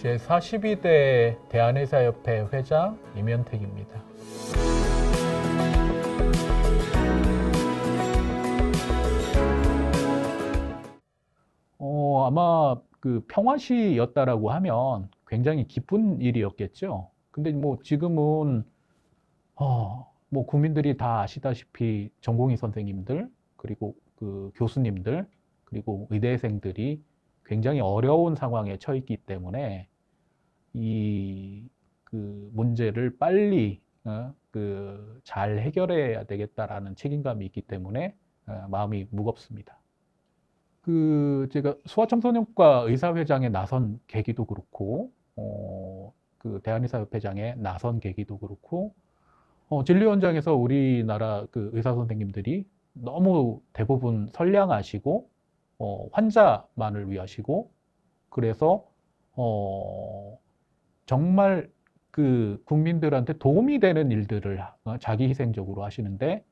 제42대 대한의사협회 회장 임현택입니다. 아마 그 평화시였다라고 하면 굉장히 기쁜 일이었겠죠. 근데 뭐 지금은 뭐 국민들이 다 아시다시피 전공의 선생님들, 그리고 그 교수님들, 그리고 의대생들이 굉장히 어려운 상황에 처했기 때문에 이 그 문제를 빨리 잘 해결해야 되겠다라는 책임감이 있기 때문에 마음이 무겁습니다. 제가 소아청소년과 의사회장에 나선 계기도 그렇고, 그 대한의사협회장에 나선 계기도 그렇고, 진료현장에서 우리나라 그 의사 선생님들이 너무 대부분 선량하시고, 환자만을 위하시고, 그래서, 정말 그 국민들한테 도움이 되는 일들을 자기 희생적으로 하시는데,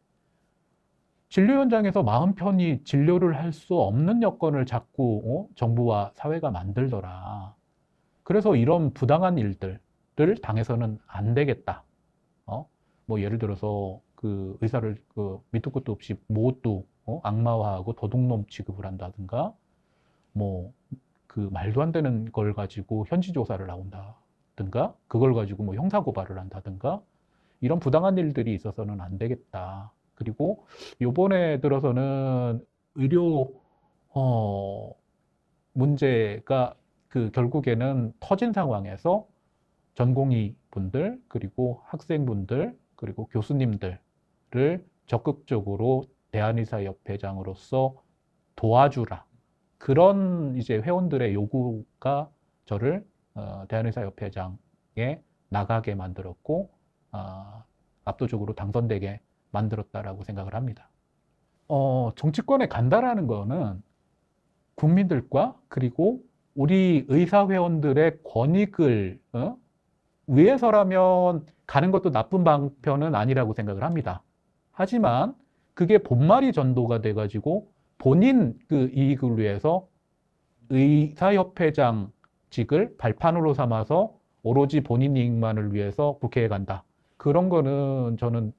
진료 현장에서 마음 편히 진료를 할 수 없는 여건을 자꾸 정부와 사회가 만들더라. 그래서 이런 부당한 일들을 당해서는 안 되겠다. 뭐 예를 들어서 그 의사를 밑도 끝도 없이 모두 악마화하고 도둑놈 취급을 한다든가, 뭐 그 말도 안 되는 걸 가지고 현지 조사를 나온다든가, 그걸 가지고 뭐 형사 고발을 한다든가, 이런 부당한 일들이 있어서는 안 되겠다. 그리고 요번에 들어서는 의료 문제가 결국에는 터진 상황에서 전공의 분들, 그리고 학생분들, 그리고 교수님들을 적극적으로 대한의사협회장으로서 도와주라. 그런 이제 회원들의 요구가 저를 대한의사협회장에 나가게 만들었고, 압도적으로 당선되게 만들었다라고 생각을 합니다. 정치권에 간다라는 거는 국민들과 그리고 우리 의사회원들의 권익을 위해서라면 가는 것도 나쁜 방편은 아니라고 생각을 합니다. 하지만 그게 본말이 전도가 돼가지고 본인 그 이익을 위해서 의사협회장직을 발판으로 삼아서 오로지 본인 이익만을 위해서 국회에 간다. 그런 거는 저는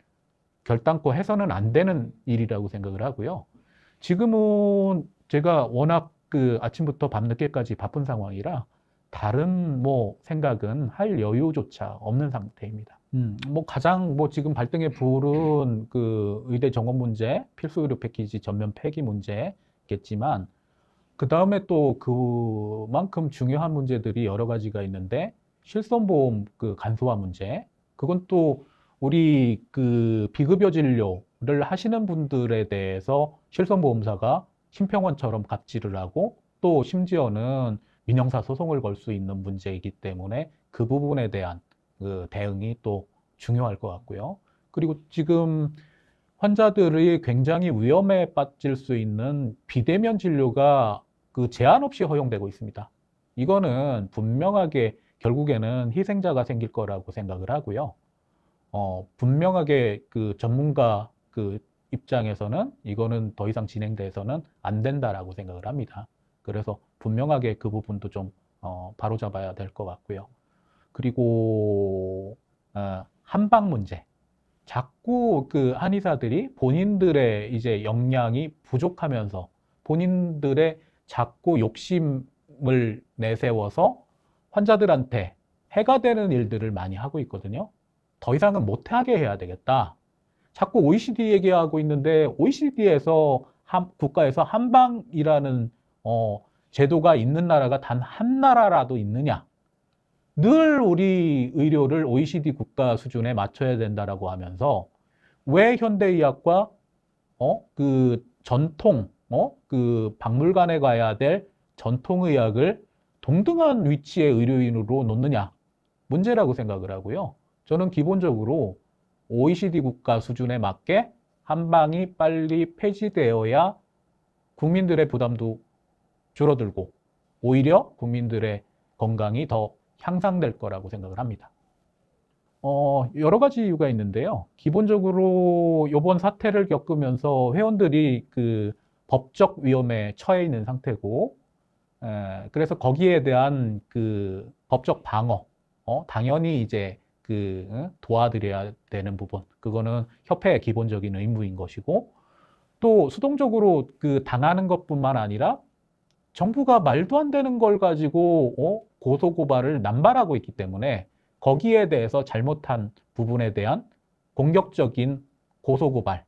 결단코 해서는 안 되는 일이라고 생각을 하고요. 지금은 제가 워낙 아침부터 밤늦게까지 바쁜 상황이라 다른 뭐 생각은 할 여유조차 없는 상태입니다. 뭐 가장 지금 발등에 부른 그 의대 정원 문제, 필수 의료 패키지 전면 폐기 문제겠지만, 그 다음에 또 그만큼 중요한 문제들이 여러 가지가 있는데, 실손보험 간소화 문제, 그건 또 우리 비급여 진료를 하시는 분들에 대해서 실손보험사가 심평원처럼 갑질을 하고, 또 심지어는 민형사 소송을 걸 수 있는 문제이기 때문에 그 부분에 대한 대응이 또 중요할 것 같고요. 그리고 지금 환자들이 굉장히 위험에 빠질 수 있는 비대면 진료가 제한 없이 허용되고 있습니다. 이거는 분명하게 결국에는 희생자가 생길 거라고 생각을 하고요. 분명하게 전문가 입장에서는 이거는 더 이상 진행돼서는 안 된다라고 생각을 합니다. 그래서 분명하게 그 부분도 좀 바로잡아야 될 것 같고요. 그리고 한방 문제. 자꾸 한의사들이 본인들의 이제 역량이 부족하면서 본인들의 자꾸 욕심을 내세워서 환자들한테 해가 되는 일들을 많이 하고 있거든요. 더 이상은 못하게 해야 되겠다. 자꾸 OECD 얘기하고 있는데 OECD에서 국가에서 한방이라는 제도가 있는 나라가 단 한 나라라도 있느냐? 늘 우리 의료를 OECD 국가 수준에 맞춰야 된다라고 하면서 왜 현대의학과 전통 박물관에 가야 될 전통의학을 동등한 위치의 의료인으로 놓느냐? 문제라고 생각을 하고요. 저는 기본적으로 OECD 국가 수준에 맞게 한방이 빨리 폐지되어야 국민들의 부담도 줄어들고 오히려 국민들의 건강이 더 향상될 거라고 생각을 합니다. 여러 가지 이유가 있는데요. 기본적으로 이번 사태를 겪으면서 회원들이 법적 위험에 처해 있는 상태고, 그래서 거기에 대한 법적 방어, 당연히 이제 도와드려야 되는 부분, 그거는 협회의 기본적인 의무인 것이고, 또 수동적으로 당하는 것뿐만 아니라 정부가 말도 안 되는 걸 가지고 고소고발을 남발하고 있기 때문에 거기에 대해서 잘못한 부분에 대한 공격적인 고소고발,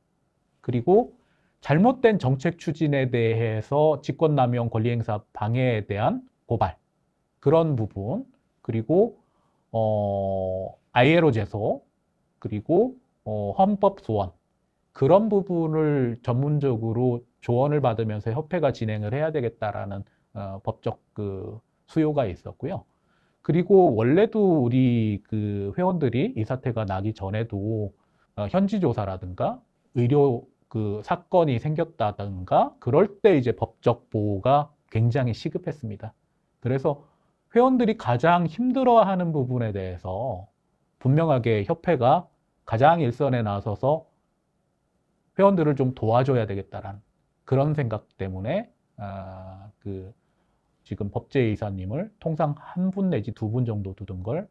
그리고 잘못된 정책 추진에 대해서 직권남용 권리행사 방해에 대한 고발, 그런 부분, 그리고 ILO 제소, 그리고 헌법 소원, 그런 부분을 전문적으로 조언을 받으면서 협회가 진행을 해야 되겠다라는 법적 수요가 있었고요. 그리고 원래도 우리 회원들이 이 사태가 나기 전에도 현지 조사라든가 의료 사건이 생겼다든가 그럴 때 이제 법적 보호가 굉장히 시급했습니다. 그래서 회원들이 가장 힘들어하는 부분에 대해서 분명하게 협회가 가장 일선에 나서서 회원들을 좀 도와줘야 되겠다라는 그런 생각 때문에 지금 법제이사님을 통상 한 분 내지 두 분 정도 두는 걸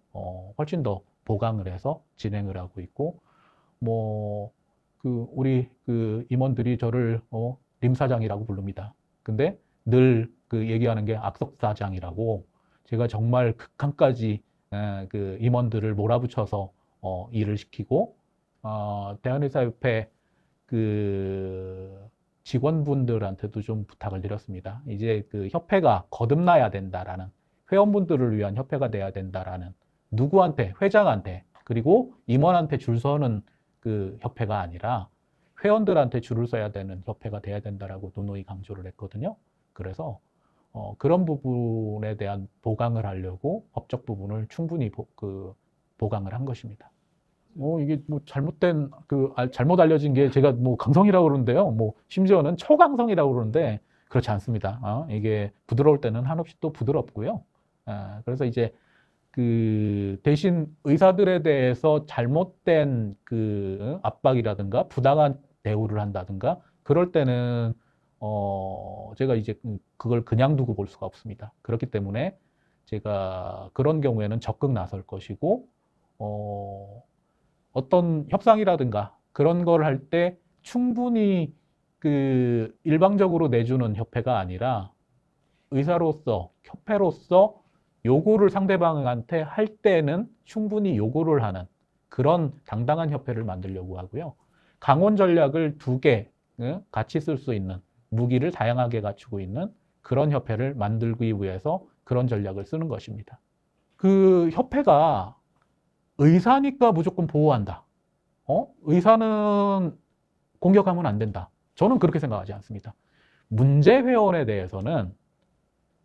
훨씬 더 보강을 해서 진행을 하고 있고, 우리 임원들이 저를 림 사장이라고 부릅니다. 근데 늘 얘기하는 게 악석 사장이라고, 제가 정말 극한까지 임원들을 몰아붙여서 일을 시키고, 대한의사협회 직원분들한테도 좀 부탁을 드렸습니다. 이제 협회가 거듭나야 된다라는, 회원분들을 위한 협회가 돼야 된다라는, 누구한테, 회장한테, 그리고 임원한테 줄 서는 협회가 아니라 회원들한테 줄을 서야 되는 협회가 돼야 된다라고 누누이 강조를 했거든요. 그래서 그런 부분에 대한 보강을 하려고 법적 부분을 충분히 보강을 한 것입니다. 이게 잘못된 잘못 알려진 게, 제가 강성이라고 그러는데요. 심지어는 초강성이라고 그러는데 그렇지 않습니다. 이게 부드러울 때는 한없이 또 부드럽고요. 그래서 이제 대신 의사들에 대해서 잘못된 압박이라든가 부당한 대우를 한다든가 그럴 때는 제가 이제 그걸 그냥 두고 볼 수가 없습니다. 그렇기 때문에 제가 그런 경우에는 적극 나설 것이고, 어떤 협상이라든가 그런 걸 할 때 충분히 일방적으로 내주는 협회가 아니라 의사로서, 협회로서 요구를 상대방한테 할 때는 충분히 요구를 하는 그런 당당한 협회를 만들려고 하고요. 강원 전략을 두 개 같이 쓸 수 있는, 무기를 다양하게 갖추고 있는 그런 협회를 만들기 위해서 그런 전략을 쓰는 것입니다. 협회가 의사니까 무조건 보호한다. 의사는 공격하면 안 된다. 저는 그렇게 생각하지 않습니다. 문제 회원에 대해서는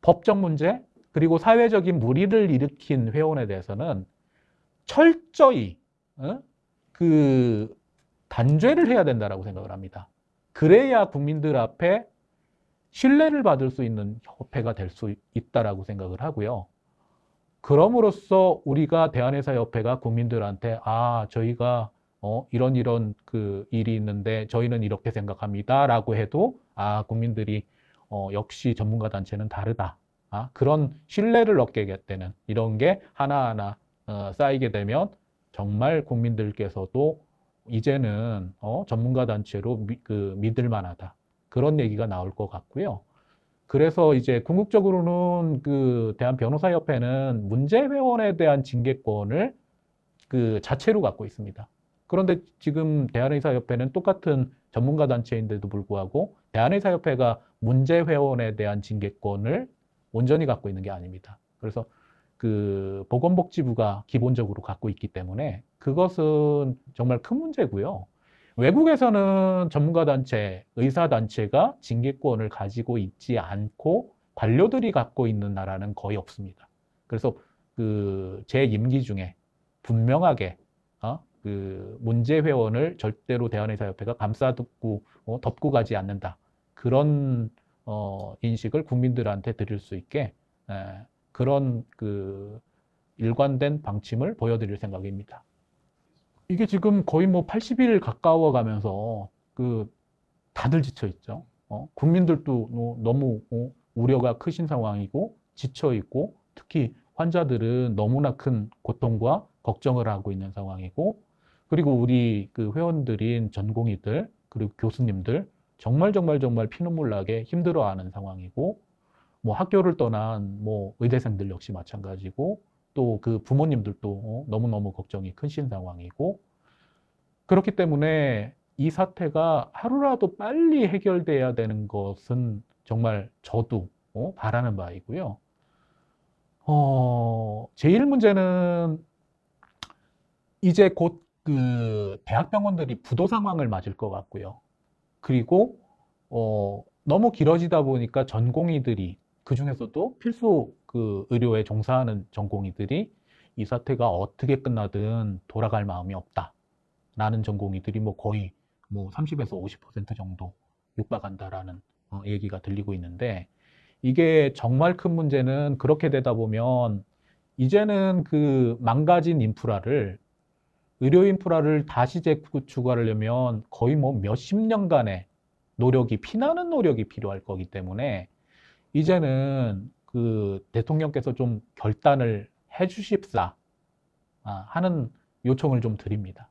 법적 문제, 그리고 사회적인 물의를 일으킨 회원에 대해서는 철저히 단죄를 해야 된다고 생각을 합니다. 그래야 국민들 앞에 신뢰를 받을 수 있는 협회가 될 수 있다라고 생각을 하고요. 그럼으로써 우리가 대한의사협회가 국민들한테 저희가 이런 일이 있는데 저희는 이렇게 생각합니다 라고 해도 국민들이 역시 전문가 단체는 다르다, 그런 신뢰를 얻게 되는 이런 게 하나하나 쌓이게 되면 정말 국민들께서도 이제는 전문가 단체로 믿을 만하다, 그런 얘기가 나올 것 같고요. 그래서 이제 궁극적으로는 대한변호사협회는 문제회원에 대한 징계권을 자체로 갖고 있습니다. 그런데 지금 대한의사협회는 똑같은 전문가 단체인데도 불구하고 대한의사협회가 문제회원에 대한 징계권을 온전히 갖고 있는 게 아닙니다. 그래서 보건복지부가 기본적으로 갖고 있기 때문에 그것은 정말 큰 문제고요. 외국에서는 전문가단체, 의사단체가 징계권을 가지고 있지 않고 관료들이 갖고 있는 나라는 거의 없습니다. 그래서 제 임기 중에 분명하게 문제회원을 절대로 대한의사협회가 감싸두고 덮고 가지 않는다, 그런 인식을 국민들한테 드릴 수 있게 그런 일관된 방침을 보여드릴 생각입니다. 이게 지금 거의 80일 가까워 가면서 다들 지쳐 있죠. 국민들도 너무 우려가 크신 상황이고 지쳐 있고, 특히 환자들은 너무나 큰 고통과 걱정을 하고 있는 상황이고, 그리고 우리 그 회원들인 전공의들, 그리고 교수님들, 정말 정말 정말 피눈물 나게 힘들어하는 상황이고, 뭐 학교를 떠난 뭐 의대생들 역시 마찬가지고, 또 그 부모님들도 너무너무 걱정이 크신 상황이고, 그렇기 때문에 이 사태가 하루라도 빨리 해결돼야 되는 것은 정말 저도 바라는 바이고요. 제일 문제는 이제 곧 그 대학병원들이 부도 상황을 맞을 것 같고요. 그리고 너무 길어지다 보니까 전공의들이, 그중에서도 필수 그 의료에 종사하는 전공의들이 이 사태가 어떻게 끝나든 돌아갈 마음이 없다 라는 전공의들이 뭐 거의 뭐 30에서 50% 정도 육박한다라는 얘기가 들리고 있는데, 이게 정말 큰 문제는 그렇게 되다 보면 이제는 그 망가진 인프라를, 의료 인프라를 다시 재구축하려면 거의 뭐 몇십 년간의 노력이, 피나는 노력이 필요할 거기 때문에 이제는 그 대통령께서 좀 결단을 해 주십사 하는 요청을 좀 드립니다.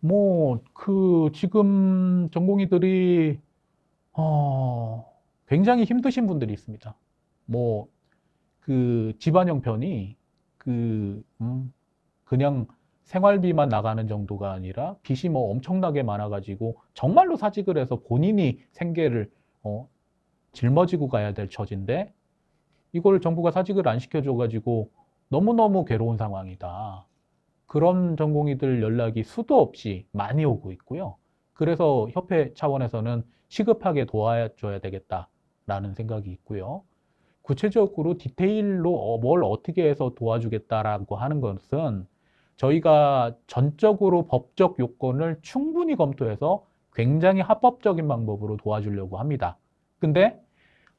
뭐, 그, 지금 전공의들이, 굉장히 힘드신 분들이 있습니다. 뭐, 그 집안 형편이 그, 그냥 생활비만 나가는 정도가 아니라 빚이 뭐 엄청나게 많아가지고 정말로 사직을 해서 본인이 생계를 짊어지고 가야 될 처지인데, 이걸 정부가 사직을 안 시켜줘가지고 너무너무 괴로운 상황이다. 그런 전공의들 연락이 수도 없이 많이 오고 있고요. 그래서 협회 차원에서는 시급하게 도와줘야 되겠다라는 생각이 있고요. 구체적으로 디테일로 뭘 어떻게 해서 도와주겠다라고 하는 것은 저희가 전적으로 법적 요건을 충분히 검토해서 굉장히 합법적인 방법으로 도와주려고 합니다. 근데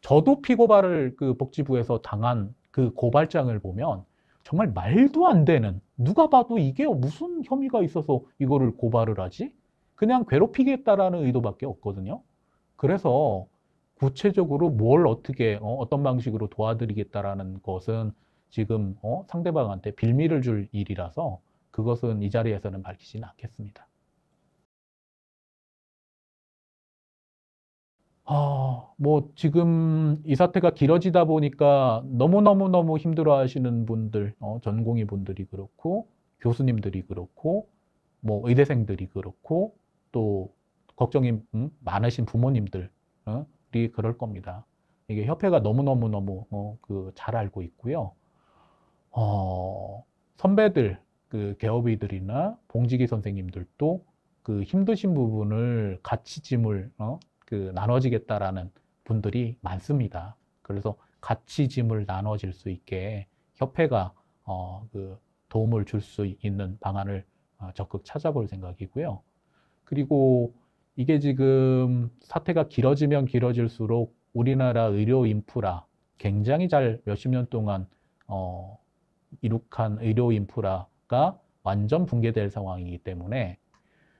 저도 피고발을 그 복지부에서 당한 그 고발장을 보면 정말 말도 안 되는, 누가 봐도 이게 무슨 혐의가 있어서 이거를 고발을 하지? 그냥 괴롭히겠다라는 의도밖에 없거든요. 그래서 구체적으로 뭘 어떻게 어떤 방식으로 도와드리겠다라는 것은 지금 상대방한테 빌미를 줄 일이라서 그것은 이 자리에서는 밝히지는 않겠습니다. 뭐 지금 이 사태가 길어지다 보니까 너무너무너무 힘들어 하시는 분들, 전공의 분들이 그렇고 교수님들이 그렇고 뭐 의대생들이 그렇고 또 걱정이 많으신 부모님들이 그럴 겁니다. 이게 협회가 너무너무너무 그 잘 알고 있고요. 선배들, 그 개업의들이나 봉지기 선생님들도 그 힘드신 부분을 같이 짐을 그 나눠지겠다라는 분들이 많습니다. 그래서 같이 짐을 나눠질 수 있게 협회가 그 도움을 줄 수 있는 방안을 적극 찾아볼 생각이고요. 그리고 이게 지금 사태가 길어지면 길어질수록 우리나라 의료 인프라, 굉장히 잘 몇십 년 동안 이룩한 의료 인프라가 완전 붕괴될 상황이기 때문에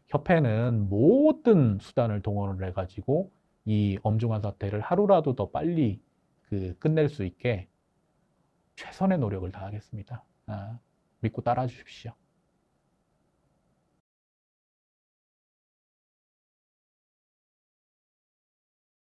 협회는 모든 수단을 동원을 해가지고 이 엄중한 사태를 하루라도 더 빨리 그 끝낼 수 있게 최선의 노력을 다하겠습니다. 믿고 따라 주십시오.